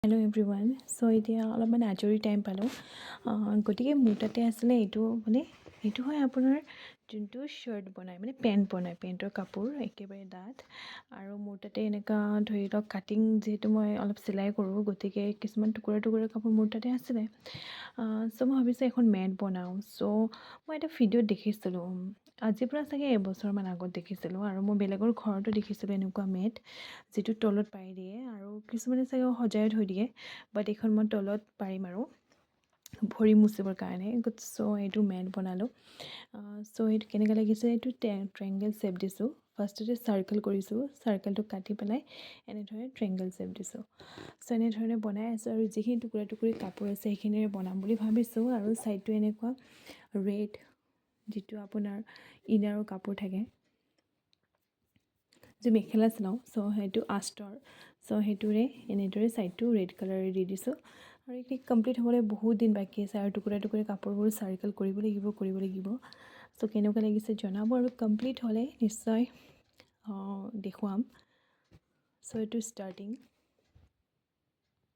Hello' everyone. চ' এতিয়া অলপমান আজৰি টাইম পালোঁ, গতিকে মোৰ তাতে আছিলে এইটো হয় আপোনাৰ যোনটো শ্বাৰ্ট বনায় পেণ্ট বনায়, পেণ্টৰ কাপোৰ একেবাৰে ডাঠ। আৰু মোৰ তাতে এনেকুৱা ধৰি লওক কাটিং, যিহেতু মই অলপ চিলাই কৰোঁ, গতিকে কিছুমান টুকুৰা টুকুৰা কাপোৰ মোৰ তাতে আছিলে। চ' মই ভাবিছোঁ এখন মেট বনাওঁ। চ' মই এটা ভিডিঅ'ত দেখিছিলোঁ, আজিৰ পৰা চাগে এবছৰমান আগত দেখিছিলোঁ, আৰু মই বেলেগৰ ঘৰতো দেখিছিলোঁ এনেকুৱা মেট, যিটো তলত পাৰি দিয়ে আৰু কিছুমানে চাগে সজাই থৈ দিয়ে। বাট এইখন মই তলত পাৰিম আৰু ভৰি মুচিবৰ কাৰণে। চ' এইটো মেট বনালোঁ। চ' এইটো কেনেকৈ লাগিছে, এইটো ট্ৰেংগল শ্বেপ দিছোঁ। ফাৰ্ষ্টতে চাৰ্কেল কৰিছোঁ, চাৰ্কেলটো কাটি পেলাই এনেধৰণে ট্ৰেংগল শ্বেপ দিছোঁ। চ' এনেধৰণে বনাই আছোঁ, আৰু যিখিনি টুকুৰা টুকুৰি কাপোৰ আছে সেইখিনিৰে বনাম বুলি ভাবিছোঁ। আৰু ছাইডটো এনেকুৱা ৰেড, যিটো আপোনাৰ ইনাৰৰ কাপোৰ থাকে, যে মেখেলা চিলাওঁ, চ' সেইটো আষ্টৰ। চ' সেইটোৰে এনেদৰে ছাইডটো ৰেড কালাৰে দি দিছোঁ। আৰু এইখিনি কমপ্লিট হ'বলৈ বহুত দিন বাকী আছে, আৰু টুকুৰা টুকুৰি কাপোৰবোৰ চাৰ্কেল কৰিব লাগিব। চ' কেনেকুৱা লাগিছে জনাব, আৰু কমপ্লিট হ'লে নিশ্চয় দেখুৱাম। চ' এইটো ষ্টাৰ্টিং।